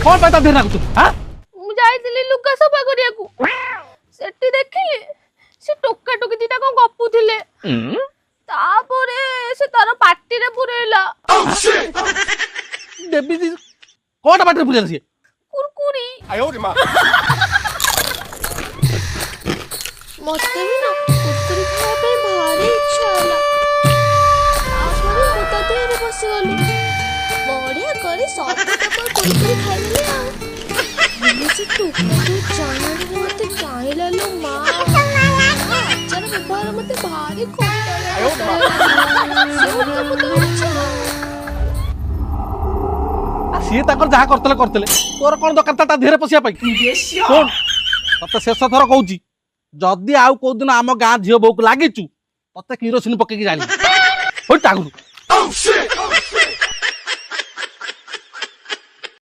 कौन पाता देर लागु हां मु जाइतिली लुगा सफा करियाकू सेठी देखिले से टोका टोकी दिटा कोन गपुथिले तापरे से तार पार्टी रे पुरेला देबी दी कोटा पाटे पुरेला से कुरकुरी आयो रे मां मते भी ना कुरकुरी खाए पे भारी इच्छा होला तापरे मोटा देरे बस गली बढ़िया करे सब तक कुरकुरी खाइले आ ये से टोका तो चाइना रे मते चाइला लो मां चल व्यवहार मते भारी खोटा आयो सी जहाँ करते तोर कौन दरकार ता धीरे पशिया सुन तते शेष थर कहूँ जदि आउ कौ दिन आम गाँ झील बो को लगिचु तते किरोसिन पकईकी जानी टागुरु